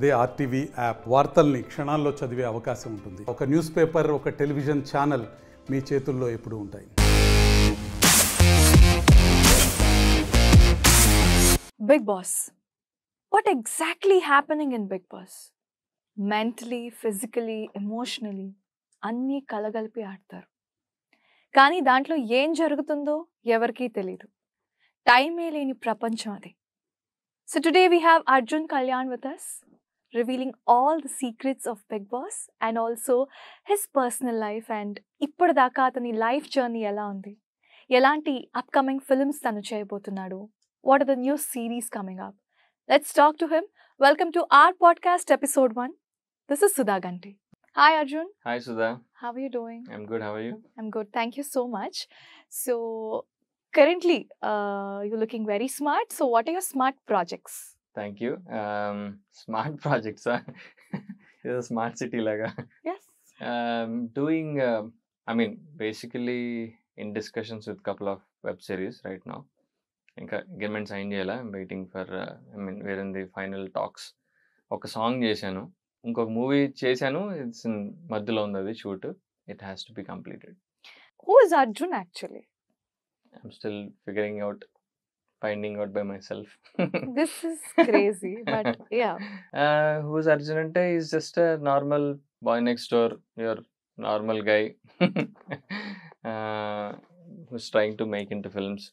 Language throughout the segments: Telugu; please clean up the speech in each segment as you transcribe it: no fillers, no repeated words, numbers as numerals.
అదే ఆర్టీవీ యాప్ వార్తల్ని క్షణాల్లో చదివే అవకాశం ఉంటుంది. ఒక న్యూస్ పేపర్, ఒక టెలివిజన్ ఛానల్ మీ చేతుల్లో ఎప్పుడూ ఉంటాయి. Bigg Boss. What exactly happening in Bigg Boss? Mentally, physically, emotionally అన్నీ కలగలిపి ఆడతారు. కానీ దాంట్లో ఏం జరుగుతుందో ఎవరికీ తెలీదు. టైమే లేని ప్రపంచం అది. So today we have Arjun Kalyan with us, revealing all the secrets of Bigg Boss and also his personal life and ఇప్పటిదాకా అతని లైఫ్ జర్నీ ఎలా ఉంది, ఎలాంటి అప్కమింగ్ ఫిల్మ్స్ తను చేయబోతున్నాడు, what are the new series coming up. Let's talk to him. Welcome to our podcast episode 1. This is Sudha Ganti. Hi Arjun. Hi Sudha. How are you doing? I'm good. How are you? I'm good. Thank you so much. So currently you're looking very smart. So what are your smart projects? Thank you. Smart projects. It's a smart city laga. Yes. Doing, basically in discussions with couple of web series right now. ఇంకా అగ్రిమెంట్ సైన్ చేయాలా. I'm waiting for we're in the final talks. ఒక సాంగ్ చేశాను, ఇంకొక మూవీ చేశాను, ఇట్స్ మధ్యలో ఉంది అది shoot. It has to be completed. Who is Arjun actually? I'm still finding out by myself. This is crazy, but yeah. Who's Arjun అంటే is just a normal boy next door, your normal guy who's trying to make into films.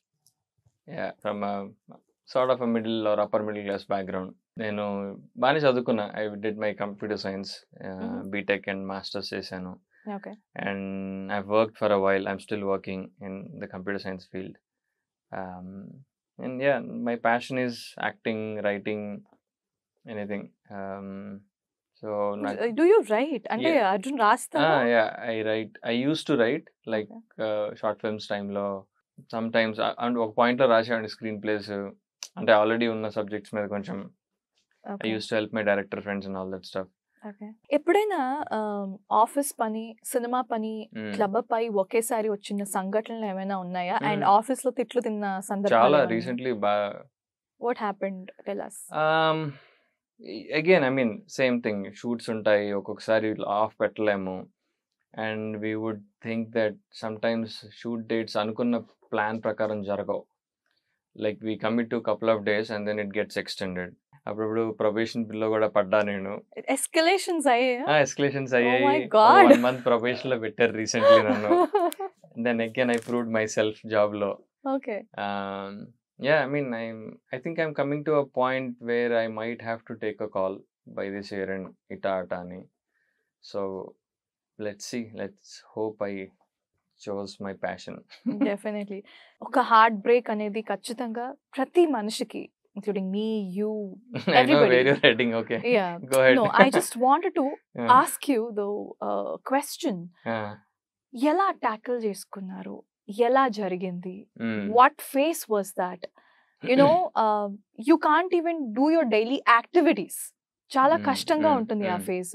Yeah, from a sort of a middle or upper middle class background. నేను బాగానే చదువుకున్నా. I did my computer science, BTech and masters చేశాను. Okay. And I've worked for a while. I'm still working in the computer science field. And yeah, my passion is acting, writing, anything. So Do you write? అంటే Yeah. Arjun రాస్తావా? yeah, I write. I used to write like short films time లో sometimes and ఒక పాయింట్ లో రాసేవాడిని స్క్రీన్ ప్లేస్. అంటే ఆల్రెడీ ఉన్న సబ్జెక్ట్స్ మీద కొంచెం I Okay. used to help my director friends and all that stuff. Okay. ఎప్పుడైనా ఆఫీస్ పని, సినిమా పని, క్లబ్ పై ఒకేసారి వచ్చిన సంఘటనలు ఏమైనా ఉన్నాయా? అండ్ ఆఫీస్ లో తిట్లు తిన్న చాలా సందర్భాలు recently what happened? Tell us. Again same thing. Shoots ఉంటాయి, ఒక్కొక్కసారి ఆఫ్ పెట్టలేము. And we would think that sometimes shoot dates అనుకున్న ప్లాన్ ప్రకారం జరగవు. Like we commit to couple of days and then it gets extended. అప్పుడప్పుడు ప్రొబేషన్ పిల్లో కూడా పడ్డా నేను. ఎస్కలేషన్స్ అయ్యాయా? ఎస్కలేషన్స్ Oh my అయ్యాయి. God. 1 month ప్రొబేషన్ లో పెట్టారు రీసెంట్లీ నన్ను. Then again I proved myself job లో. Okay. Yeah, I think I'm coming to a point where I might have to take a call by this year and ita atani. So let's see. Let's hope I chose my passion. Definitely. ఒక హార్ట్ బ్రేక్ అనేది ఖచ్చితంగా ప్రతి మనిషికి, including me, you, I know everybody. where you're heading. Okay. Yeah. Go ahead. No, I just wanted to Yeah. ask you the question. ఎలా టాకిల్ చేసుకున్నారు? ఎలా జరిగింది? What phase was that? You know, you can't even do your daily activities. చాలా కష్టంగా ఉంటుంది ఆ phase.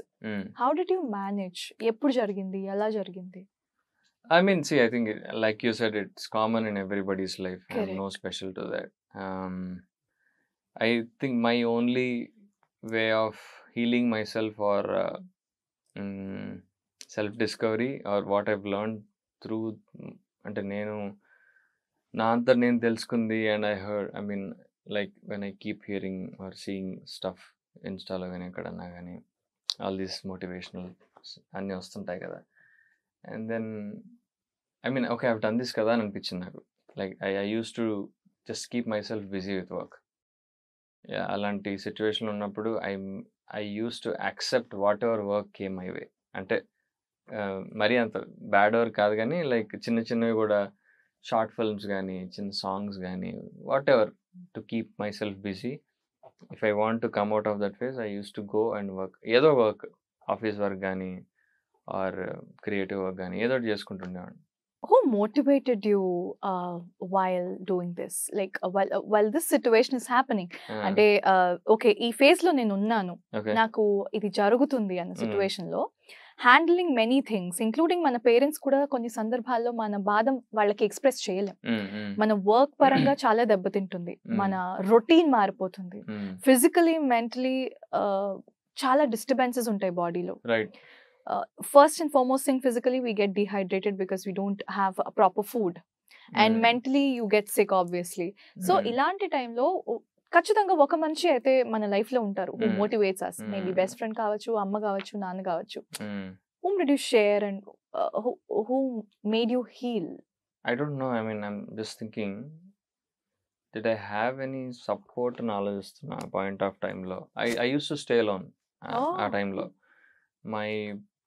How did you manage? ఎప్పుడు జరిగింది? ఎలా జరిగింది? See, I think like you said, it's common in everybody's life. I'm no Correct. special to that. I think my only way of healing myself or self-discovery or what I've learned through అంటే నేను నా అంతా నేను తెలుసుకుంది. And I heard, like when I keep hearing or seeing stuff ఇన్స్టాలో కానీ ఎక్కడన్నా కానీ ఆల్ దీస్ మోటివేషనల్ అన్నీ వస్తుంటాయి కదా. And then okay, I've done this కదా అని అనిపించింది నాకు. Like I used to just keep myself busy with work. అలాంటి సిచ్యువేషన్ ఉన్నప్పుడు I used to accept whatever work came my way. అంటే మరీ అంత బ్యాడ్ వర్క్ కాదు కానీ లైక్ చిన్న చిన్నవి కూడా, షార్ట్ ఫిల్మ్స్ కానీ, చిన్న సాంగ్స్ కానీ, what ever, to keep my self busy. If I want to come out of that phase I use to go and work. ఏదో వర్క్, ఆఫీస్ వర్క్ కానీ ఆర్ క్రియేటివ్ వర్క్ కానీ ఏదో ఒకటి చేసుకుంటుండేవాడిని. Who motivated you while doing this? Like while this situation is happening, అంటే ఓకే ఈ ఫేజ్ లో నేను ఉన్నాను, నాకు ఇది జరుగుతుంది అన్న సిచ్యువేషన్ లో హ్యాండ్లింగ్ మెనీ థింగ్స్ ఇంక్లూడింగ్ మన పేరెంట్స్ కూడా కొన్ని సందర్భాల్లో మన బాధ వాళ్ళకి ఎక్స్ప్రెస్ చేయలేం. మన వర్క్ పరంగా చాలా దెబ్బతింటుంది, మన రొటీన్ మారిపోతుంది, ఫిజికలీ మెంటలీ చాలా డిస్టర్బెన్సెస్ ఉంటాయి బాడీలో. Right. First and foremost thing, physically we get dehydrated because we don't have proper food, and mentally you get sick obviously. So ఇలాంటి టైంలో ఖచ్చితంగా ఒక మనిషి అయితే మన లైఫ్ లో ఉంటారు who motivates us. Maybe best friend కావచ్చు, అమ్మ కావచ్చు, నాన్న కావచ్చు. Whom did you share and who made you heal? I don't know. I mean, I'm just thinking, did I have any support and ఆలోచిస్తున్నా point of time లో. I used to stay alone ఆ టైంలో. My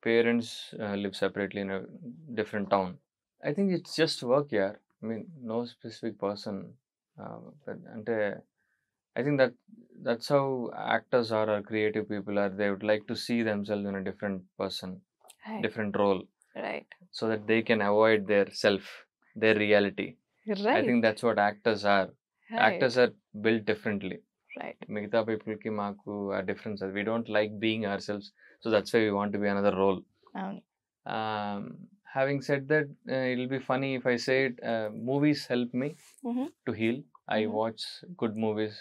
parents live separately in a different town. I think it's just work, yeah. I mean, no specific person. But అంటే I think that's how actors are, or creative people are. They would like to see themselves in a different person, Right. different role, Right. so that they can avoid their self, their reality. Right. I think that's what actors are. Right. Actors are built differently. Right. Migita people ki maaku a difference. We don't like being ourselves, so that's why we want to be another role. Having said that, it'll be funny if I say it. Movies help me to heal. I watch good movies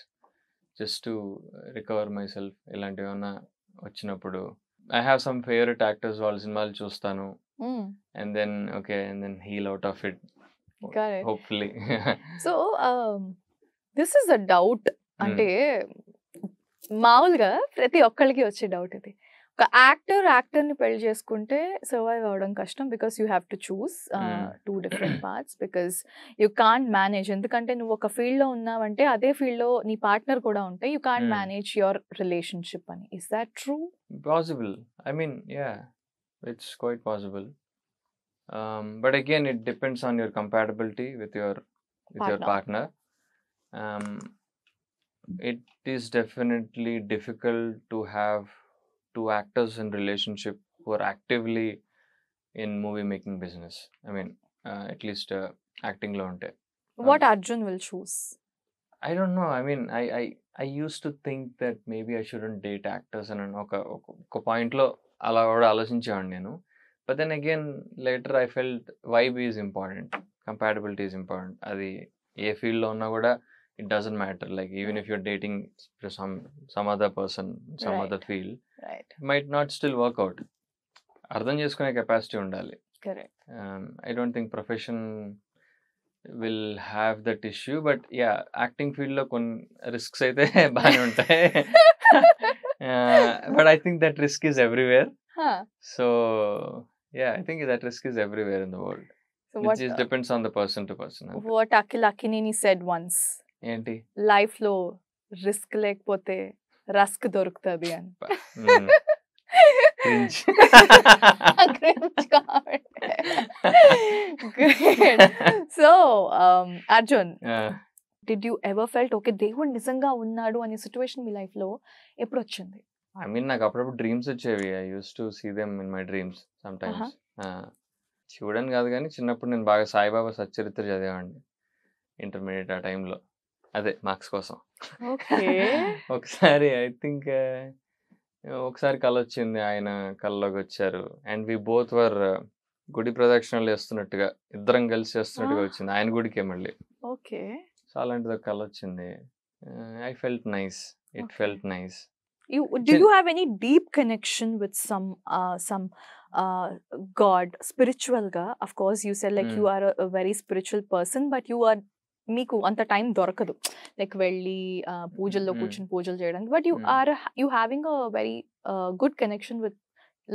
just to recover myself. ఇలాంటివన్నా వచ్చినప్పుడు I have some favorite actors వాళ్ళ సినిమాలు చూస్తాను, and then heal out of it. Got it. Hopefully. So this is a doubt. అంటే మామూలుగా ప్రతి ఒక్కరికి వచ్చే డౌట్ ఇది. ఒక యాక్టర్ని పెళ్లి చేసుకుంటే సర్వైవ్ అవ్వడం కష్టం, because you have to choose 2 different parts, because you can't manage. ఎందుకంటే నువ్వు ఒక ఫీల్డ్ లో ఉన్నావంటే అదే ఫీల్డ్ లో నీ పార్ట్నర్ కూడా ఉంటే you can't manage your relationship అని. Is that true? Possible. I mean, yeah, it's quite possible. But again, it depends on your compatibility with your partner. It is definitely difficult to have 2 actors in relationship who are actively in movie making business. I mean, at least acting lo unte. What Arjun will choose? I don't know. I mean, I used to think that maybe I shouldn't date actors and oka point lo ala kuda alosinchanu nenu. But then again, later I felt vibe is important, compatibility is important. Adi A field lo unna kuda it doesn't matter. Like even if you're dating some other person, some Right. other field, Right. might not still work out. అర్థం చేసుకునే కెపాసిటీ ఉండాలి. Correct. I don't think profession will have that issue, but yeah, acting field లో కొన్ని risks అయితే బాగానే ఉంటాయి. But I think that risk is everywhere. Huh. So yeah, I think that risk is everywhere in the world. So It just depends on the person to person. what Akhil Akineni said once, ఏంటి? లైఫ్ లో రిస్క్ లేకపోతే రస్క్ దొరుకుతుంది అని. Cringe. Cringe కాబట్టి. Great. So, Arjun, did you ever felt okay దేవుడు నిజంగా ఉన్నాడు అనే సిచ్యువేషన్ మీ లైఫ్ లో ఎప్పుడు వచ్చింది? I mean, నాకు అప్పుడప్పుడు డ్రీమ్స్ వచ్చేవి. I used to see them in my dreams sometimes. చూడని కాదు కానీ చిన్నప్పుడు నేను బాగా సాయిబాబా సచ్చరిత్ర చదివాడిని ఇంటర్మీడియట్ ఆ టైంలో. అదే మార్క్స్ కోసం. ఒకసారి ఐ థింక్ ఒకసారి కళ వచ్చింది, ఆయన కళ్ళలోకి వచ్చారు. అండ్ వి బోత్ వర్ గుడి ప్రదక్షిణలు చేస్తున్నట్టుగా, ఇద్దరం కలిసి చేస్తున్నట్టుగా వచ్చింది. ఆయన గుడికే మళ్ళీ. ఓకే. సో అలాంటిది ఒక కళ వచ్చింది. I felt nice. It felt nice. Do you have any deep connection with some God spiritual ga? Of course you said like you are a very spiritual person, but you are మీకు అంత టైం దొరకదు లైక్ వెళ్ళి పూజల్లో కూర్చుని పూజలు చేయడానికి. But you having a very good connection with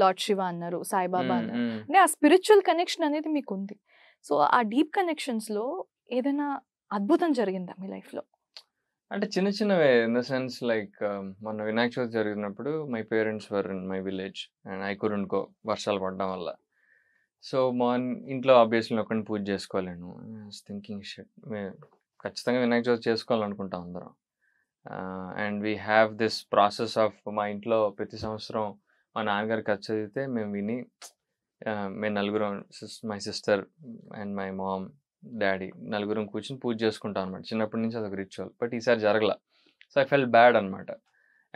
lord Shiva అన్నారు, సాయిబాబా అన్నారు. అంటే ఆ స్పిరిచువల్ కనెక్షన్ అనేది మీకు ఉంది. సో ఆ డీప్ కనెక్షన్స్ లో ఏదైనా అద్భుతం జరిగిందా మీ లైఫ్ లో? అంటే చిన్న చిన్నవే, ఇన్ ద సెన్స్ లైక్ మొన్న వినాయక చవితి జరిగినప్పుడు my parents were in my village and I couldn't go, వర్షాలు పడడం వల్ల. సో ఇంట్లో ఆబ్వియస్లీ ఒకరిని పూజ చేసుకోలేను. థింకింగ్ షిట్, ఖచ్చితంగా వినాయక చవితి చేసుకోవాలనుకుంటాం అందరం. And we have this process of, మా ఇంట్లో ప్రతి సంవత్సరం మా నాన్నగారికి కథ చదివితే మేము విని మేము నలుగురం, my sister and my mom, daddy నలుగురం కూర్చొని పూజ చేసుకుంటాం అనమాట. చిన్నప్పటి నుంచి అదొక రిచువల్. బట్ ఈసారి జరగల. సో ఐ ఫెల్ బ్యాడ్ అనమాట.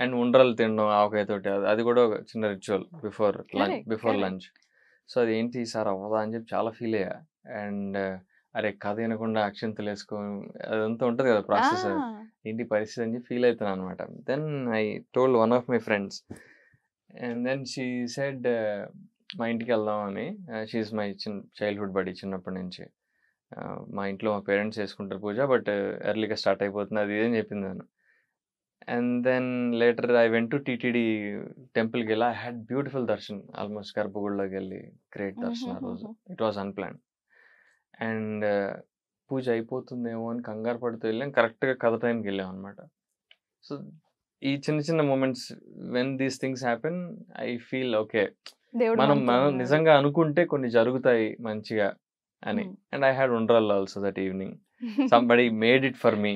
అండ్ ఉండ్రలు తినడం ఆవకాయతోటి, అది కూడా ఒక చిన్న రిచువల్ బిఫోర్ లంచ్. సో అది ఏంటి ఈసారి అవ్వదా అని చెప్పి చాలా ఫీల్ అయ్యా. అండ్ అరే కథ వినకుండా అక్షంతలు వేసుకో, అదంతా ఉంటుంది కదా ప్రాసెస్, ఏంటి పరిస్థితి అని చెప్పి ఫీల్ అవుతున్నాను అనమాట. Then I told one of my friends, and then she said మా ఇంటికి వెళ్దాం అని. షీఈస్ మై చైల్డ్హుడ్ బడి, చిన్నప్పటి నుంచి. మా ఇంట్లో మా పేరెంట్స్ చేసుకుంటారు పూజ, బట్ ఎర్లీగా స్టార్ట్ అయిపోతుంది అది ఇది అని చెప్పింది తను. And then later I went to TTD టెంపుల్కి వెళ్ళి. I had beautiful darshan, almost గర్భగుడిలోకి వెళ్ళి గ్రేట్ దర్శన్ ఆ రోజు. It was unplanned. అండ్ పూజ అయిపోతుందేమో అని కంగారు పడుతూ వెళ్ళాం. కరెక్ట్గా కథ టైంకి వెళ్ళాం అనమాట. సో ఈ చిన్న చిన్న moments, when these things happen, I feel okay, దేవుడు మనం మనతో ఉన్నాడు. నిజంగా అనుకుంటే కొన్ని జరుగుతాయి మంచిగా అని. And I had undral also that evening. Somebody made it for me.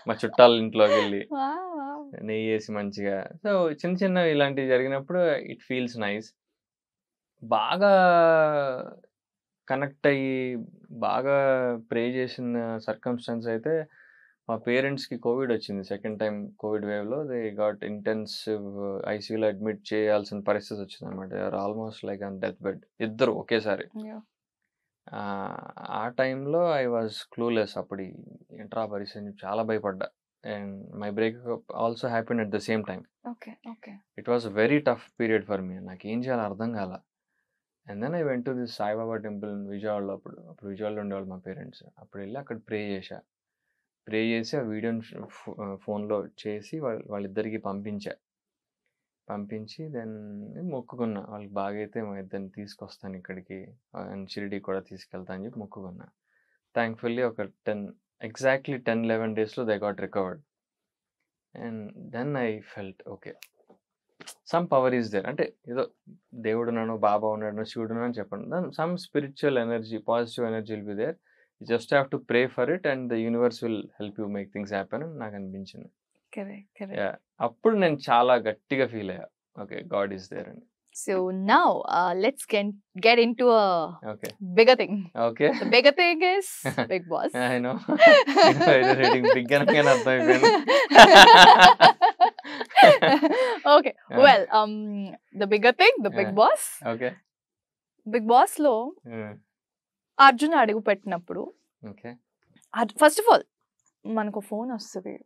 మా చుట్టాల ఇంట్లోకి వెళ్ళి Wow, wow. నెయ్యి వేసి మంచిగా. సో చిన్న చిన్న ఇలాంటివి జరిగినప్పుడు ఇట్ ఫీల్స్ నైస్. బాగా కనెక్ట్ అయ్యి బాగా ప్రే చేసిన సర్కమ్స్టాన్స్ అయితే మా పేరెంట్స్కి కోవిడ్ వచ్చింది. సెకండ్ టైం కోవిడ్ వేవ్లో దే గాట్ ఇంటెన్సివ్ ఐసీయూలో అడ్మిట్ చేయాల్సిన పరిస్థితి వచ్చింది అనమాట. Almost like on death bed, ఇద్దరు ఒకేసారి. Yeah. ఆ టైంలో ఐ వాజ్ క్లూలెస్. అప్పుడు ఏంట్రా పరిస్థితి, చాలా భయపడ్డా. And my breakup also happen at the same time. Okay, okay. It was very tough period for me. నాకు ఏం చేయాలో అర్థం కాల. And then I went to this Saibaba temple విజయవాడలో. అప్పుడు విజయవాడలో ఉండేవాళ్ళు మా పేరెంట్స్. అప్పుడు వెళ్ళి అక్కడ ప్రే చేసి ఆ వీడియోని ఫోన్లో చేసి వాళ్ళిద్దరికి పంపించి దెన్ మొక్కుకున్నా, వాళ్ళకి బాగైతే మా ఇద్దరిని తీసుకొస్తాను ఇక్కడికి అండ్ షిరిడి కూడా తీసుకెళ్తా అని చెప్పి మొక్కుకున్నా. థ్యాంక్ఫుల్లీ ఒక ఎగ్జాక్ట్లీ 10-11 డేస్లో they got recovered. And then I felt okay, some power is there. అంటే ఏదో దేవుడు ఉన్నాను, బాబా ఉన్నాడు, శివుడు ఉన్నాడు అని చెప్పండి. Then some spiritual energy, positive energy will be there. You just have to pray for it and the universe will help you make things happen అని నాకు అనిపించింది. Correct, correct. Yeah. అప్పుడు నేను చాలా గట్టిగా ఫీల్ అయ్యా, ఓకే గాడ్ ఈస్ దేర్ అని. So now let's get into a okay bigger thing. Okay The bigger thing is Big Boss. I know reading big అనగానే అర్థమైపోయింది. Okay, well, the bigger thing, the Big Yeah. Boss. Okay Big Boss లో అర్జున్ అడుగు పెట్టినప్పుడు ఓకే ఫస్ట్ ఆఫ్ ఆల్ మనకు ఫోన్ వస్తుంది,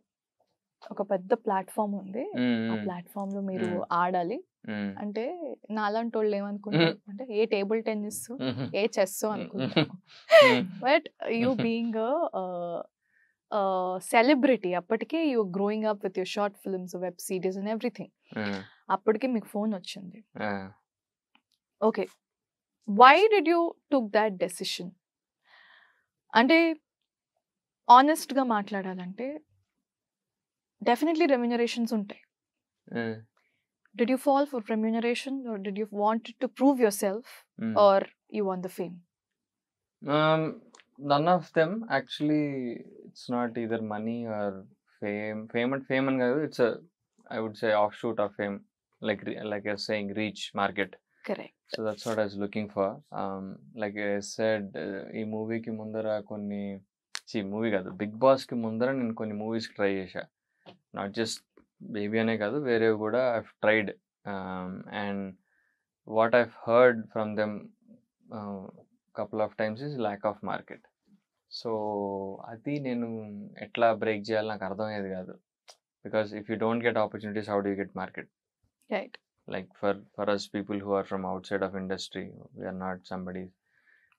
ఒక పెద్ద ప్లాట్ఫామ్ ఉంది, ఆ ప్లాట్ఫామ్ లో మీరు ఆడాలి అంటే నాలాంటి వాళ్ళు ఏమనుకుంటారు అంటే ఏ టేబుల్ టెన్నిస్ ఏ చెస్ అనుకుంటారు. బట్ యూ బీయింగ్ సెలబ్రిటీ, అప్పటికే you growing up with your short films, web series and everything, అప్పటికే మీకు ఫోన్ వచ్చింది. Okay, why did you took that decision? అంటే ఆనెస్ట్గా మాట్లాడాలంటే డెఫినెట్లీ రెమ్యూనరేషన్స్ ఉంటాయి. Did you fall for remuneration, or did you want to prove yourself, or you want the fame? None of them actually. It's not either money or fame. Fame and it's a, I would say, offshoot of fame, like I was saying, reach, market. Correct. So that's what I was looking for. Like I said, ఈ మూవీకి ముందర కొన్ని మూవీ కాదు, బిగ్ బాస్కి ముందర నేను కొన్ని మూవీస్కి ట్రై చేశా. నాట్ జస్ట్ బేబీ అనే కాదు, వేరేవి కూడా I've tried. And what I've heard from them couple of times is lack of market. So అది నేను ఎట్లా బ్రేక్ చేయాలి నాకు అర్థమయ్యేది కాదు. Because if you don't get opportunities, how do you get market? Right. Like for us people who are from outside of industry, we are not somebody,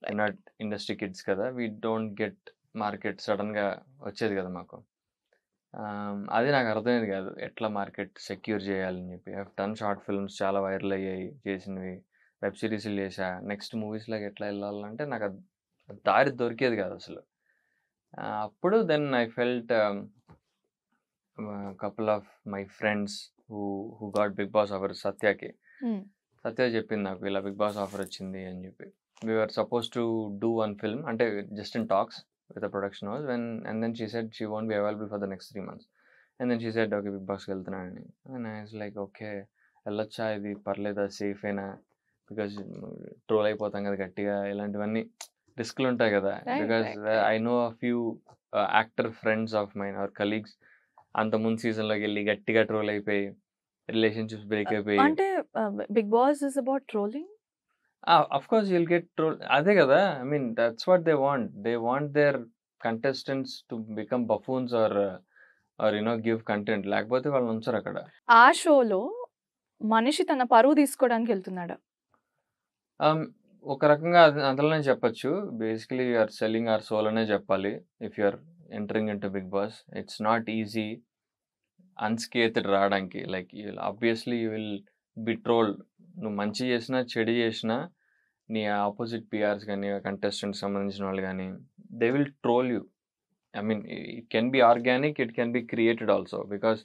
we're not industry kids kada, we don't get market sudden గా వచ్చేది కదా మాకు. అది నాకు అర్థమైంది కాదు ఎట్లా మార్కెట్ సెక్యూర్ చేయాలని చెప్పి. I have done short films, చాలా వైరల్ అయ్యాయి చేసినవి, వెబ్ సిరీస్లు చేసా. నెక్స్ట్ మూవీస్లోకి ఎట్లా వెళ్ళాలంటే నాకు దారి దొరికేది కాదు అసలు. అప్పుడు then I felt couple of my friends who got Big Boss offer, సత్యకి. సత్య చెప్పింది నాకు ఇలా బిగ్ బాస్ ఆఫర్ వచ్చింది అని చెప్పి. We were supposed to do one film, అంటే just in talks with the production house, and then she said she won't be available for the next 3 months. And then she said okay, Big Boss వెళ్తున్నానని. And I was like okay, వెళ్ళొచ్చా, ఇది పర్లేదా, సేఫ్ అయినా, బికాజ్ ట్రోల్ అయిపోతాం కదా గట్టిగా, ఇలాంటివన్నీ రిస్క్లు ఉంటాయి కదా. Because I know a few actor friends of mine or colleagues అంత ముందు సీజన్లోకి వెళ్ళి గట్టిగా ట్రోల్ అయిపోయి రిలేషన్షిప్స్ బ్రేక్ అయిపోయి. అంటే Big Boss is about trolling. Of course you'll get troll, అదే కదా. I mean that's what they want their contestants to become buffoons or give content, లేకపోతే వాళ్ళు ఉంచరు అక్కడ. ఆ షోలో మనిషి తన పరువు తీసుకోవడానికి వెళ్తున్నాడా? ఒక రకంగా అందులోనే చెప్పొచ్చు. Basically you are selling our soul అనే చెప్పాలి. If you are entering into Bigg Boss, it's not easy unscathed రావడానికి. Like obviously you will be trolled. నువ్వు మంచి చేసినా చెడు చేసినా నీ ఆపోజిట్ పిఆర్స్ కానీ కంటెస్టెంట్స్ సంబంధించిన వాళ్ళు కానీ they will troll you. I mean, it can be organic, it can be created also, because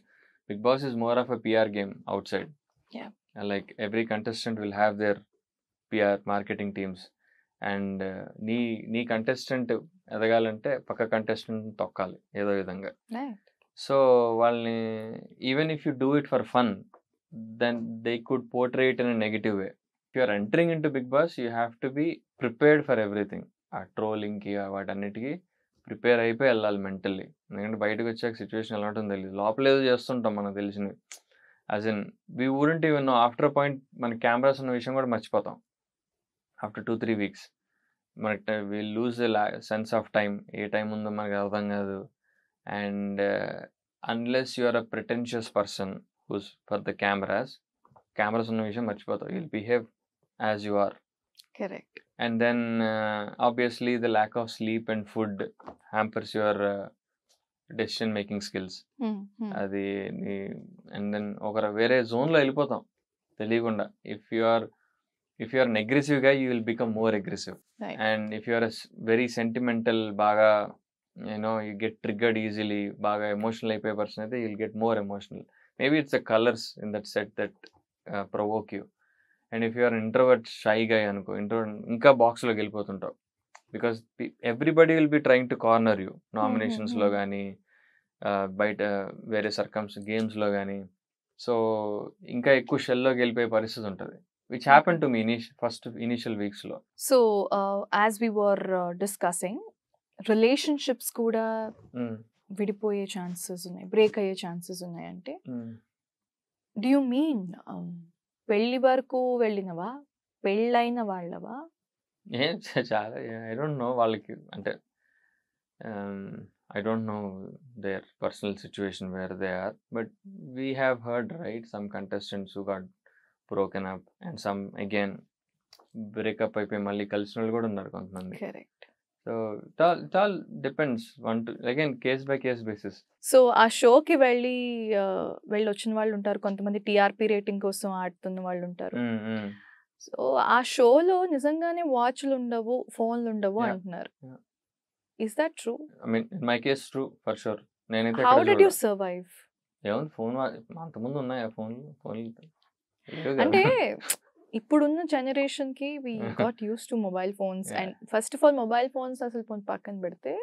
Big Boss is more of a PR game outside. Yeah. Like every contestant will have their PR marketing teams, and నీ కంటెస్టెంట్ ఎదగాలంటే పక్క కంటెస్టెంట్ తొక్కాలి ఏదో విధంగా. సో వాళ్ళని even if you do it for fun, then they could portray it in a negative way. If you are entering in to Big Boss, you have to be prepared for everything. ఆ ట్రోలింగ్కి వాటన్నిటికీ ప్రిపేర్ అయిపోయి వెళ్ళాలి మెంటల్లీ. ఎందుకంటే బయటకు వచ్చాక సిచ్యువేషన్ ఎలా ఉంటుందో తెలియదు. లోపల ఏదో చేస్తుంటాం మనకు తెలిసినవి. As in we wouldn't even know after point మన కెమెరాస్ ఉన్న విషయం కూడా మర్చిపోతాం. ఆఫ్టర్ 2-3 weeks మనకి we lose the sense of time. ఏ టైం ఉందో మనకు అర్థం కాదు. And unless you are a pretentious person who's for the cameras ఉన్న విషయం మర్చిపోతావు. You'll behave as you are. Correct. And then obviously the lack of sleep and food hampers your decision making skills. అది అండ్ దెన్ ఒక వేరే జోన్లో వెళ్ళిపోతాం తెలియకుండా. If you are an aggressive గా you will become more aggressive. And if you are very sentimental, బాగా యు గెట్ ట్రిగ్గర్డ్ ఈజీలీ, బాగా ఎమోషనల్ అయిపోయే పర్సన్ అయితే you will get more emotional. Maybe it's the colours in that set that provoke you. And if you're introvert shy గా అనుకో, ఇంట్రోవర్ట్ ఇంకా బాక్స్లోకి వెళ్ళిపోతుంటావు. Because everybody will be trying to corner you నామినేషన్స్లో కానీ బయట వేరే గేమ్స్లో కానీ. సో ఇంకా ఎక్కువ షెల్లోకి వెళ్ళిపోయే పరిస్థితి ఉంటుంది, which happen to me initial వీక్స్లో. So as we were discussing, relationships కూడా విడిపోయే ఛాన్సెస్ ఉన్నాయి, బ్రేక్ అయ్యే ఛాన్సెస్ ఉన్నాయి. అంటే డూ యూ మీన్ పెళ్లి వరకు వెళ్ళినవా, పెళ్ళైన వాళ్ళవా? చాలా ఐ డోంట్ నో వాళ్ళకి, అంటే I don't know their personal situation where they are, but we have heard right some contestants who got broken up and some again breakup అయిపోయి మళ్ళీ కలిసిన వాళ్ళు కూడా ఉన్నారు కొంతమంది. Correct. So it all depends again case by case basis. So ఆ షోకి వెళ్ళి వచ్చిన వాళ్ళు ఉంటారు, కొంతమంది టీఆర్పీ రేటింగ్ కోసం ఆడుతున్న వాళ్ళు ఉంటారు. సో ఆ షోలో నిజంగానే వాచ్లు ఉండవు, ఫోన్లు ఉండవు అంటున్నారు. Is that true? I mean in my case true for sure. నేనైతే హౌ డిడ్ యు సర్వైవ్? ఏముంది, ఫోన్ అంతకుముందు ఉన్నాయా ఫోన్లు? అంటే ఇప్పుడున్న జనరేషన్ కి we got used to mobile phones. And first of all mobile phones అసలు పక్కన పెడితే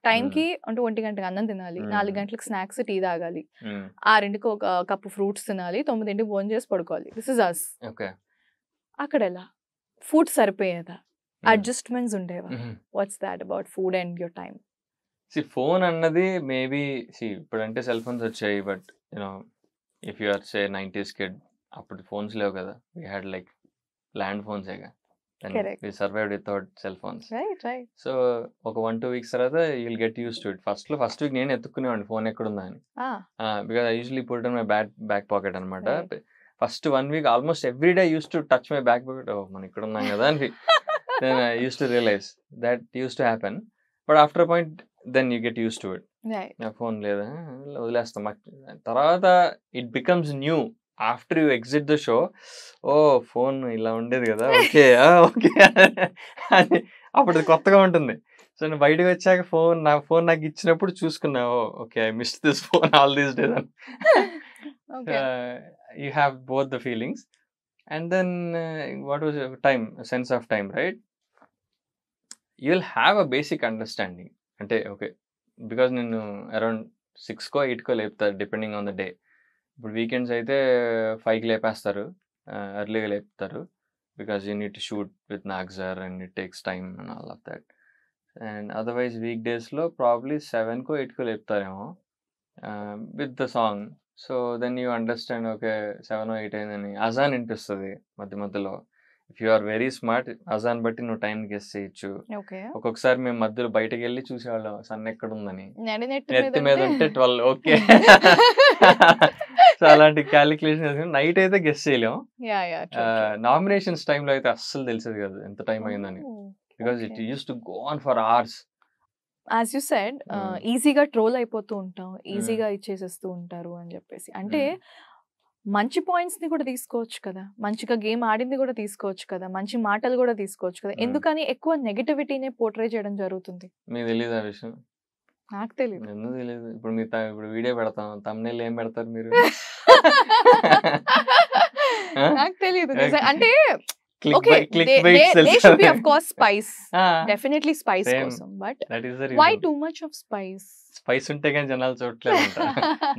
టైంకి అంటే 1 గంటకి అన్నం తినాలి, 4 గంటలకు స్నాక్స్ టీ తాగాలి, 6ంటికి ఒక కప్పు ఫ్రూట్స్ తినాలి, 9ంటికి భోజనం చేసి పడుకోవాలి. This is us. అక్కడ ఎలా ఫుడ్ సరిపోయేదా? అడ్జస్ట్మెంట్స్ ఉండేవా? What's that about food and your time? Phone అన్నది మేబీ ఇప్పుడంటే సెల్ ఫోన్స్ వచ్చాయి, but if you are say 90s kid, అప్పుడు ఫోన్స్ లేవు కదా. వీ హ్యాడ్ లైక్ ల్యాండ్ ఫోన్సేగా. We survived without cell phones. Right. So ఒక 1-2 weeks తర్వాత you'll get used to it. First week నేను ఎత్తుక్కునేవాడిని ఫోన్ ఎక్కడుందా అని. Because I usually put it in my back pocket అనమాట. First 1 week almost every day I used to touch my back pocket. మనం ఇక్కడ ఉన్నాం కదా అని. Then I used to realize that used to happen. But after a point then you get used to it. నా ఫోన్ లేదా వదిలేస్తాం. తర్వాత it becomes new. After you exit the show, ఓ ఫోన్ ఇలా ఉండేది కదా, ఓకే అని అప్పుడు కొత్తగా ఉంటుంది. సో నేను బయటకు వచ్చాక నా ఫోన్ నాకు ఇచ్చినప్పుడు చూసుకున్నా, okay I miss this phone all these days అని. You have both the feelings. And then what was time, sense of time, right? You will have a basic understanding. అంటే ఓకే, బికాజ్ నేను అరౌండ్ 6కో 8కో లేపుతారు డిపెండింగ్ ఆన్ ద డే. ఇప్పుడు వీకెండ్స్ అయితే 5కి లేపేస్తారు, ఎర్లీగా లేపుతారు, because you need to shoot with Nag sir and it takes time and all of that. And otherwise week డేస్లో ప్రాబ్లీ 7కో 8కో లేపుతారేమో with the song. So then you understand, okay 7 or 8 అయిందని. అజాన్ వినిపిస్తుంది మధ్యలో. If you are very smart అజాన్ బట్టి నువ్వు టైం గెస్ చేయొచ్చు. ఓకే. ఒక్కొక్కసారి మేము మధ్యలో బయటకు వెళ్ళి చూసేవాళ్ళం సన్ ఎక్కడ ఉందని. నెత్తి నెత్తి మీద ఉంటే 12 ఓకే. సో అలాంటి క్యాలిక్యులేషన్ నైట్ అయితే గెస్ చేయలేం. నామినేషన్స్ టైంలో అయితే అస్సలు తెలిసేది కాదు ఎంత టైం అయిందని, because it use to go on for hours. As you said ఈజీగా ట్రోల్ అయిపోతూ ఉంటాం, ఈజీగా ఇచ్చేసేస్తూ ఉంటారు అని చెప్పేసి. అంటే మంచి పాయింట్స్ ని కూడా తీసుకోవచ్చు కదా, మంచిగా గేమ్ ఆడింది కూడా తీసుకోవచ్చు కదా, మంచి మాటలు కూడా తీసుకోవచ్చు కదా, ఎందుకని ఎక్కువ నెగటివిటీనే పోర్ట్రే చేయడం జరుగుతుంది? మీకు తెలియదు ఆ విషయం? నాకు తెలియదు. ఎందుకు తెలియదు? ఇప్పుడు మీ ఇప్పుడు వీడియో పెడతాం, తమ్నైల్ ఏం పెడతారు మీరు? నాకు తెలియదు అంటే Okay, they should be of course spice. Definitely spice కోసం. But why too much of spice? Spice ఉంటే కానీ జనాలు చూడట్లేదంట.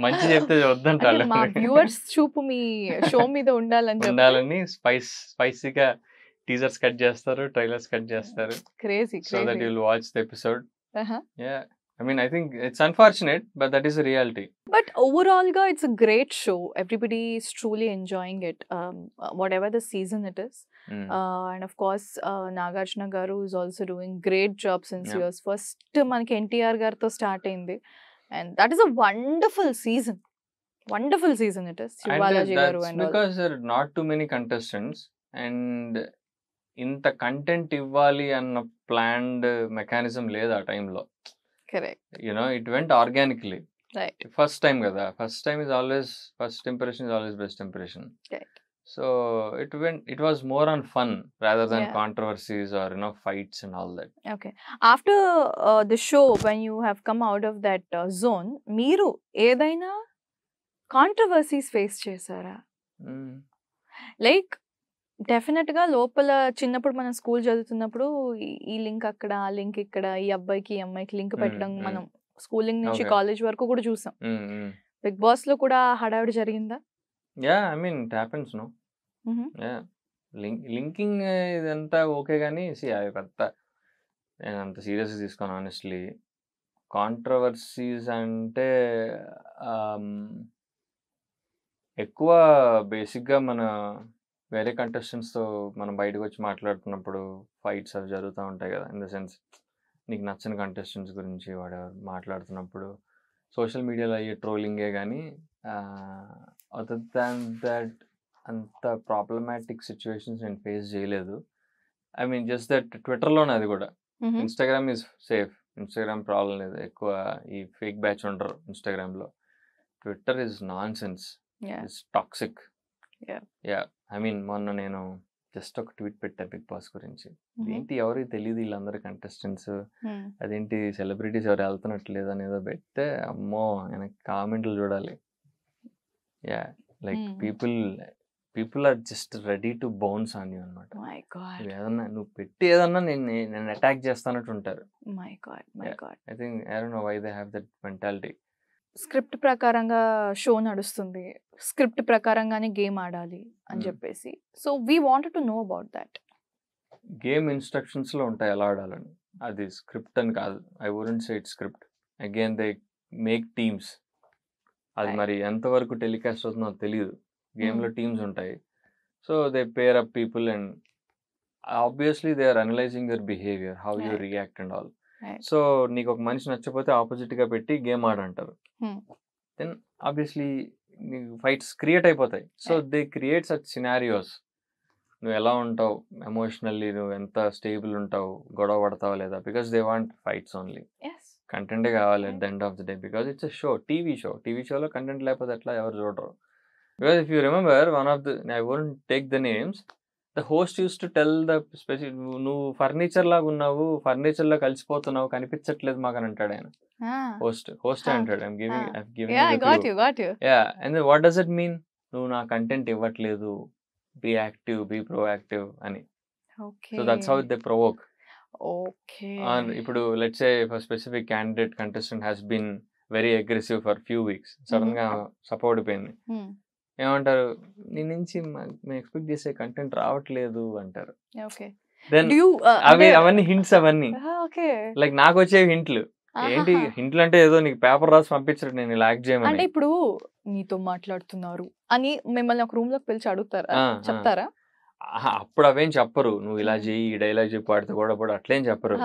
మంచి చెప్తే వద్దంటారు. మా వ్యూవర్స్ చూపు మీ షో మీద ఉండాలని స్పైసీగా టీజర్స్ కట్ చేస్తారు, ట్రైలర్స్ కట్ చేస్తారు. Crazy. So that you'll watch the episode. Yeah. I mean, I think it's unfortunate, but that is a reality. But overall, it's a great show. Everybody is truly enjoying it, whatever the season it is. And of course, Nagarjuna Garu is also doing great job since years. First, manaki NTR garto start ayindi, and that is a wonderful season. Wonderful season it is. Shivalaji Garu and all. Because there are not too many contestants, and inta content ivvali anna planned mechanism ledha ఆ time lo. Correct. You know, it went organically. Right. First time kada. First impression is always best impression. Right. So it was more on fun rather than controversies or fights and all that. Okay. After the show, when you have come out of that zone, meeru edaina controversies face chesara? Like definite గా లోపల చిన్నప్పుడు మనం స్కూల్ చదువుతున్నప్పుడు ఈ లింక్ అక్కడ, ఆ లింక్ ఇక్కడ, ఈ అబ్బాయికి ఈ అమ్మాయికి లింక్ పెట్టడం మనం స్కూలింగ్ నుంచి కాలేజ్ వరకు కూడా చూసాం. బిగ్ బాస్ లో కూడా హడావిడి జరిగిందా? I mean it happens no. Linking ఇదంతా ఓకే కానీ అవి పెద్ద నేను అంత సీరియస్గా తీసుకోను ఆనెస్ట్లీ. కాంట్రవర్సీస్ అంటే ఎక్కువ బేసిక్గా మన వేరే కంటెస్టెంట్స్తో మనం బయటకు వచ్చి మాట్లాడుతున్నప్పుడు ఫైట్స్ అవి జరుగుతూ ఉంటాయి కదా. ఇన్ ద సెన్స్ నీకు నచ్చిన కంటెస్టెంట్స్ గురించి వాడు మాట్లాడుతున్నప్పుడు సోషల్ మీడియాలో అయ్యే ట్రోలింగే కానీ అదర్ దాన్ దట్ అంత ప్రాబ్లమాటిక్ సిచ్యువేషన్స్ నేను ఫేస్ చేయలేదు. ఐ మీన్ జస్ట్ దట్ ట్విట్టర్లోనే అది కూడా. Instagram is safe, Instagram problem లేదు. ఎక్కువ ఈ ఫేక్ బ్యాచ్ ఉంటారు ఇన్స్టాగ్రామ్లో. Twitter is non sense, it's toxic. I mean మొన్న నేను జస్ట్ ఒక ట్వీట్ పెట్టా బిగ్ బాస్ గురించి. ఏంటి ఎవరికి తెలియదు వీళ్ళందరూ కంటెస్టెంట్స్, అదేంటి సెలబ్రిటీస్ ఎవరు వెళ్తున్నట్లేదు అనేదో పెడితే అమ్మో వెనక్కి కామెంట్లు చూడాలి. Like people are just ready to bounce on you అనమాట. ఏదన్నా నువ్వు పెట్టి ఏదన్నా నేను అటాక్ చేస్తానట్టు ఉంటారు. I think I don't know why they have that mentality. Script ప్రకారంగా షో నడుస్తుంది, స్క్రిప్ట్ ప్రకారంగానే గేమ్ ఆడాలి అని చెప్పేసి. So we wanted to know about that. Game ఇన్స్ట్రక్షన్స్లో ఉంటాయి ఎలా ఆడాలని, అది స్క్రిప్ట్ అని కాదు. I wouldn't say it script. Again they make teams. అది మరి ఎంతవరకు టెలికాస్ట్ అవుతుందో తెలియదు. గేమ్లో టీమ్స్ ఉంటాయి. So they pair up people and obviously they are analyzing your behavior, how you react and all. So నీకు ఒక మనిషి నచ్చకపోతే ఆపోజిట్గా పెట్టి గేమ్ ఆడంటారు. దెన్ ఆబ్వియస్లీ నీకు ఫైట్స్ క్రియేట్ అయిపోతాయి. So they create such scenarios. నువ్వు ఎలా ఉంటావు ఎమోషనల్లీ, నువ్వు ఎంత స్టేబుల్ ఉంటావు, గొడవ పడతావు లేదా, because they want fights only. కంటెంటే కావాలి at the end of the day, because it's a show, TV షోలో కంటెంట్ లేకపోతే ఎట్లా, ఎవరు చూడరు. Because if you remember one of the, I won't take the names, the host used to tell the specific, నువ్వు ఫర్నిచర్ లాగా ఉన్నావు, ఫర్నిచర్ లో కలిసిపోతున్నావు, కనిపించట్లేదు మాకు అని అంటాడు ఆయన. హోస్ట్ అంటాడు. And what does it mean? నువ్వు నా కంటెంట్ ఇవ్వట్లేదు, బీ యాక్టివ్, బీ ప్రోయాక్టివ్ అని. So that's how they provoke. ఇప్పుడు let's say specific candidate contestant has been very aggressive for few weeks, sudden గా సపోర్ట్ అయిపోయింది. ఏమంటారు, నీ నుంచి మేము ఎక్స్పెక్ట్ చేసే కంటెంట్ రావట్లేదు అంటారు. దెన్ అవన్నీ హింట్స్, అవన్నీ లైక్ నాకు వచ్చే హింట్లు. ఏంటి హింట్లు అంటే ఏదో నీకు పేపర్ రాసి పంపించారు నేను ఇలా యాక్ట్ చేయమని. అంటే ఇప్పుడు నీతో మాట్లాడుతున్నారు అని మిమ్మల్ని ఒక రూమ్ లోకి పిలిచి అడుగుతారా, చెప్తారా? అప్పుడు అవేం చెప్పరు, నువ్వు ఇలా చెయ్యి, ఈ డైలాగ్ చెప్పి వాడితే కూడా అట్లేం చెప్పరు.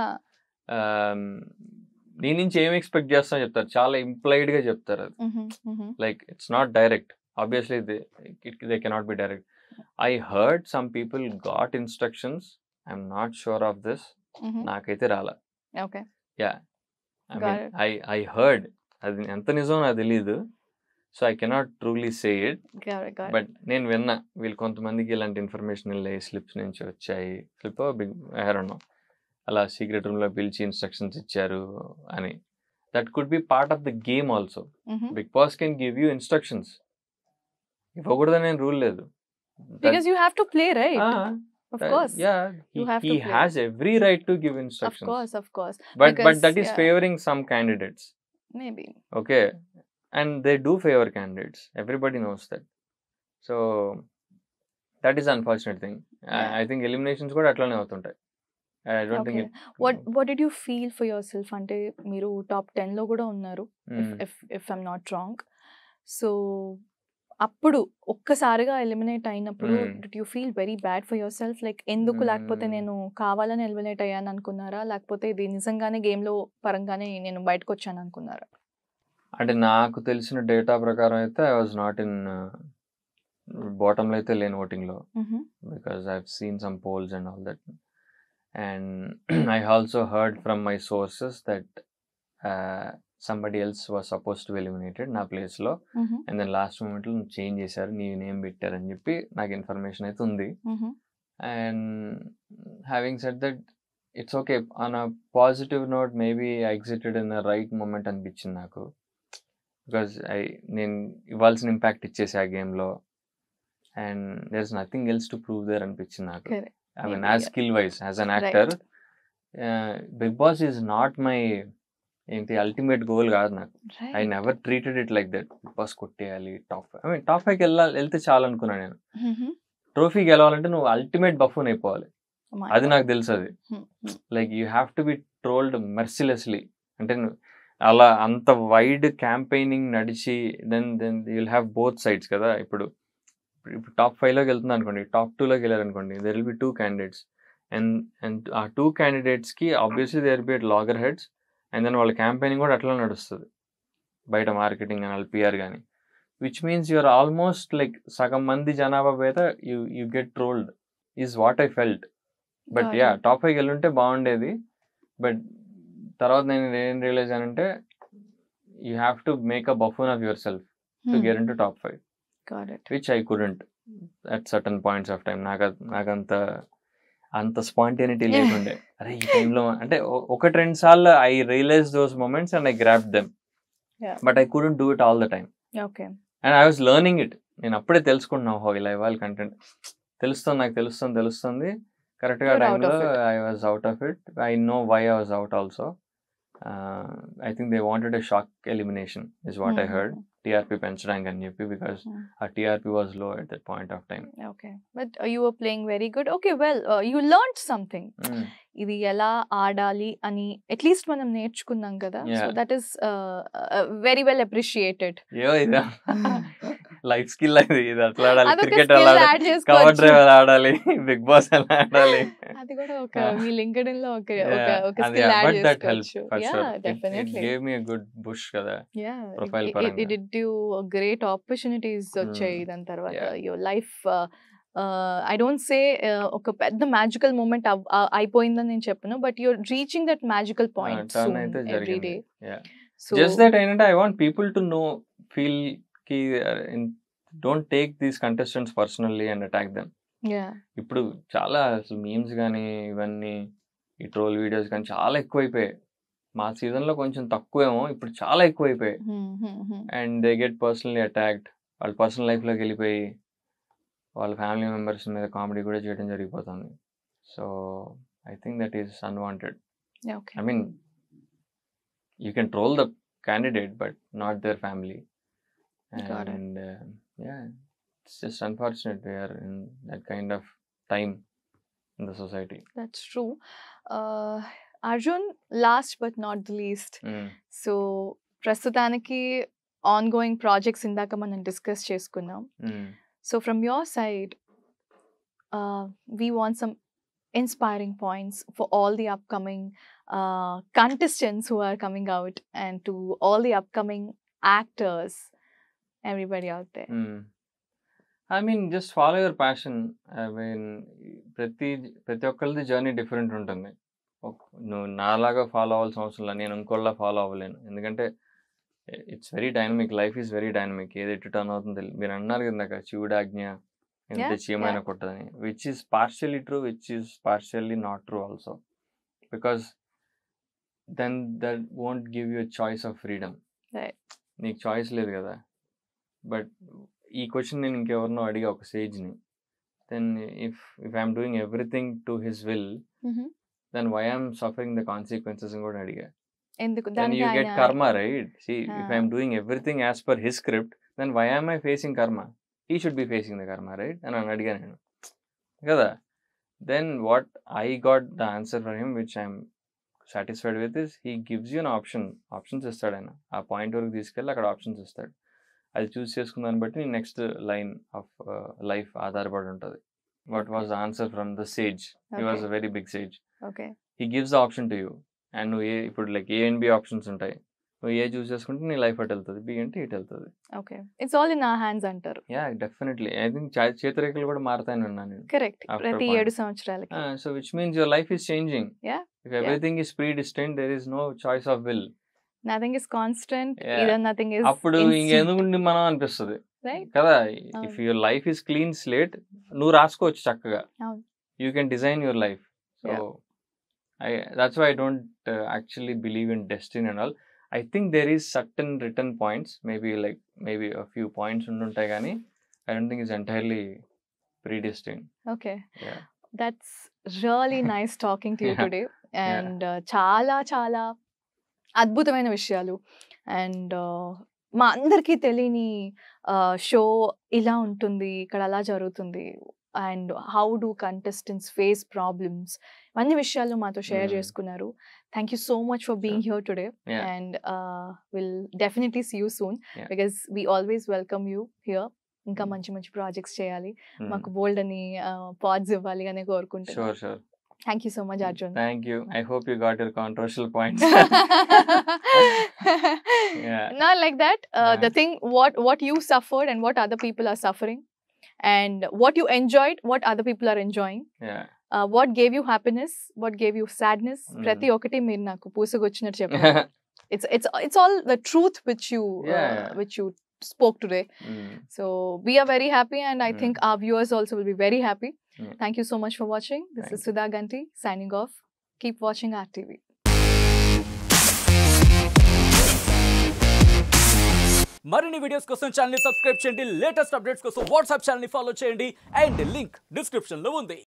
నీ నుంచి ఏం ఎక్స్పెక్ట్ చేస్తామో చెప్తారు, చాలా implied గా చెప్తారు. అది like it's not direct, obviously they cannot be direct. I heard some people got instructions, I'm not sure of this, నాకైతే రాలా. ఓకే. యా, ఐ హర్డ్, అది ఎంత నిజం నాకు తెలియదు, so I cannot truly say it, but నేను విన్నా వీళ్ళు కొంతమందికి ఇలాంటి ఇన్ఫర్మేషన్ వెళ్ళాయి, స్లిప్స్ నుంచి వచ్చాయి, స్లిప్ బిగ్ హెరనో అలా సీక్రెట్ రూమ్ లో పిలిచి ఇన్స్ట్రక్షన్స్ ఇచ్చారు అని. That could be part of the game also. Bigg Boss can give you instructions, ఇవ్వకూడదని రూల్ లేదు. Because you have to play, right? Of course. Yeah, You have he to play. has every right to give instructions. Of course. But Because, that is yeah, favoring some candidates. maybe. Okay, and they do favor candidates. Everybody knows that. So that is unfortunate thing. Yeah. I think eliminations కూడా అట్లానే అవుతుంటాయి. I don't think Okay. it. What did you feel for yourself? అంటే మీరు టాప్ 10 లో కూడా ఉన్నారు, if I'm not wrong. So అప్పుడు ఒక్కసారిగా ఎలిమినేట్ అయినప్పుడు did you feel very bad for your self? Like ఎందుకు, లేకపోతే నేను కావాలని ఎలిమినేట్ అయ్యాను అనుకున్నారా, లేకపోతే ఇది నిజంగానే గేమ్ లో పరంగానే నేను బయటకు వచ్చాను అనుకున్నారా? అంటే నాకు తెలిసిన డేటా ప్రకారం అయితే I was not in bottom లో అయితే లేని ఓటింగ్ లో, because I have seen some polls and all that, and I also heard from my sources that somebody else was supposed to be eliminated నా ప్లేస్ లో, అండ్ దెన్ లాస్ట్ మూమెంట్ లో చేంజ్ చేశారు, నీ నేమ్ పెట్టారని చెప్పి నాకు ఇన్ఫర్మేషన్ అయితే ఉంది. And having said that it's okay, on a positive note maybe I exited in the right moment అనిపించింది నాకు, బికాజ్ నేను ఇవ్వాల్సిన ఇంపాక్ట్ ఇచ్చేసి ఆ గేమ్ లో, and there is nothing else to prove there అనిపించింది నాకు. I mean as skill wise, as an actor, Bigg Boss is not my ఏంటి అల్టిమేట్ గోల్ కాదు నాకు. I never treated it like that, Bigg Boss కొట్టేయాలి, టాప్ 5కి వెళ్తే చాలు అనుకున్నా నేను. ట్రోఫీ గెలవాలంటే నువ్వు అల్టిమేట్ బఫూన్ అయిపోవాలి, అది నాకు తెలుసు. అది like you have to be trolled mercilessly, అంటే అలా అంత వైడ్ క్యాంపెయినింగ్ నడిచి then you'll have both sides కదా. ఇప్పుడు టాప్ 5లోకి వెళ్తుంది అనుకోండి, టాప్ 2లోకి వెళ్ళారు అనుకోండి, there will be 2 candidates, and ఆ 2 candidates కి obviously there be at loggerheads, and then వాళ్ళ క్యాంపెయినింగ్ కూడా అట్లా నడుస్తుంది బయట, మార్కెటింగ్ అని పిఆర్ కానీ, which means you're almost like సగం మంది జనాభా మీద you get trolled is what I felt. But yeah, top 5కి వెళ్ళుంటే బాగుండేది, బట్ తర్వాత నేను ఏం రియలైజ్ అనంటే you have to make a buffoon of yourself to get into top 5, which I couldn't at certain points of time. అంత స్పాంటేనిటీ లేకుండే. అరే ఈ టైంలో అంటే 1-2 సార్లు I realize those moments and I grab them, but I couldn't do it all the time. And I was learning it, నేను అప్పుడే తెలుసుకుంటున్నా, ఓహో ఇలా ఇవ్వాలి కంటెంట్, తెలుస్తుంది నాకు, తెలుస్తుంది కరెక్ట్గా టైంలో I was out of it. I know why I was out also. I think they wanted a shock elimination is what I heard, TRP పెంచడానికి అని చెప్పి, because our TRP was low at that point of time. Okay, but you were playing very good. Okay, well, you learned something. ఇది ఎలా ఆడాలి అని అట్లీస్ట్ మనం నేర్చుకున్నాం కదా, so that is very well appreciated. Life skill ఇది అట్లా ఆడాలి, క్రికెట్ ఎలా ఆడాలి, కవర్ డ్రైవ్ ఎలా ఆడాలి, బిగ్ బాస్ ఎలా ఆడాలి, అది కూడా ఒక మీ లింక్డ్ఇన్ లో ఒక స్కిల్ యాడ్ చేసుకోవచ్చు. Yeah, definitely. It gave me a good push కదా. Yeah, ప్రొఫైల్ పరంగా it did you great opportunities వచ్చాయి దాని తర్వాత. Your life, I don't say ఒక పెద్ద మ్యాజికల్ మూమెంట్ అయిపోయిందని నేను చెప్పను, but you're reaching that magical point every day. Just that ఏంటంటే I want people to know, feel కి don't take these contestants personally and attack them. ఇప్పుడు చాలా అసలు మీమ్స్ కానీ ఇవన్నీ ఈ ట్రోల్ వీడియోస్ కానీ చాలా ఎక్కువైపోయాయి. మా సీజన్ లో కొంచెం తక్కువేమో, ఇప్పుడు చాలా ఎక్కువైపోయాయి. And they get personally attacked, వాళ్ళ పర్సనల్ లైఫ్ లోకి వెళ్ళిపోయి వాళ్ళ ఫ్యామిలీ మెంబర్స్ మీద కామెడీ కూడా చేయడం జరిగిపోతుంది. So I think that is unwanted. I mean you can troll the candidate but not their family. And yeah, it's just unfortunate we are in that kind of time in the society. That's true. Arjun, last but not the least, so prastutaniki ongoing projects indaka మనం డిస్కస్ చేసుకున్నాం. So from your side, we want some inspiring points for all the upcoming contestants who are coming out, and to all the upcoming actors, everybody out there. I mean, just follow your passion. I mean, ప్రతి ఒక్కరిది జర్నీ డిఫరెంట్ ఉంటుంది. నువ్వు నాలాగా ఫాలో అవ్వాల్సిన అవసరం లేదు, నేను ఇంకోలా ఫాలో అవ్వలేను. ఎందుకంటే it's very dynamic, life is very dynamic. ఏది ఎటు టర్న్ అవుతుంది మీరు అన్నారు కదా, శివుడాజ్ఞ ఎంత చీమైనా కొట్టదని, which is partially true, which is partially not true also, because then that won't give you choice of freedom. నీకు చాయిస్ లేదు కదా. బట్ ఈ క్వశ్చన్ నేను ఇంకెవరినో అడిగా, ఒక సేజ్ని, then if I'm doing everything to his will, then why I'm suffering the consequences అని కూడా అడిగా. Then you get karma, right? See, if I'm doing everything as per his script, then why am I facing karma? He should be facing the karma, right? And I'm adiga nenu kada. Then what I got the answer from him, which I'm satisfied with, is he gives you an options istadu aina. Aa point varaku తీసుకెళ్ళి అక్కడ ఆప్షన్స్ ఇస్తాడు. అది చూస్ చేసుకున్న దాన్ని బట్టి నెక్స్ట్ లైన్ ఆఫ్ లైఫ్ ఆధారపడి ఉంటుంది. What was the answer from the sage? He was a very big sage. Okay. He gives the option to you. And నువ్వు ఇప్పుడు like A and B options ఉంటాయి, నువ్వు ఏ చూస్ చేసుకుంటే నీ లైఫ్ అటు వెళ్తుంది, బి అంటే ఇటు వెళ్తుంది. Okay, it's all in our hands అంటారు. Yeah, definitely. ఐ థింక్ చేతిరేఖలు కూడా మారుతాయని విన్నాను నేను. కరెక్ట్, ప్రతి 7 సంవత్సరాలకి. So which means your life is changing. If everything is predestined, there is no choice of will. Nothing is constant, either nothing is. అప్పుడు ఇంకెందుకు మనం అనిపిస్తుంది కదా. If your life is clean slate, నువ్వు రాసుకోవచ్చు చక్కగా. You can design your life. So that's why I don't actually believe in destiny and all. I think there is certain written points, maybe a few points untuntai gaani I don't think it's entirely predestined. Okay. Yeah. That's really nice talking to you today. And చాలా అద్భుతమైన విషయాలు. అండ్ మా అందరికీ తెలియని షో ఇలా ఉంటుంది, ఇక్కడ అలా జరుగుతుంది, and how do contestants face problems, అన్ని విషయాలు మాతో షేర్ చేసుకున్నారు. Thank you so much for being here today. And will definitely see you soon, because we always welcome you here. ఇంకా మంచి మంచి ప్రాజెక్ట్స్ చేయాలి, మాకు బోల్డ్ అని పాడ్స్ ఇవ్వాలి అని కోరుకుంటున్నాను. Thank you so much, Arjun. Thank you. I hope you got your controversial points. Not like that. The thing, what you suffered and what other people are suffering, and what you enjoyed, what other people are enjoying. What gave you happiness, what gave you sadness. Prati okati meer naku పూసుకొచ్చినట్టు చెప్పారు. It's all the truth which you spoke today. So we are very happy, and I think our viewers also will be very happy. Thank you so much for watching. This is Sudha Ganti signing off. Keep watching RTV. మరిన్ని వీడియోస్ కోసం ఛానల్ ని సబ్స్క్రైబ్ చేయండి, లేటెస్ట్ అప్డేట్స్ కోసం వాట్సాప్ ఛానల్ ని ఫాలో చేయండి, అండ్ లింక్ డిస్క్రిప్షన్ లో ఉంది.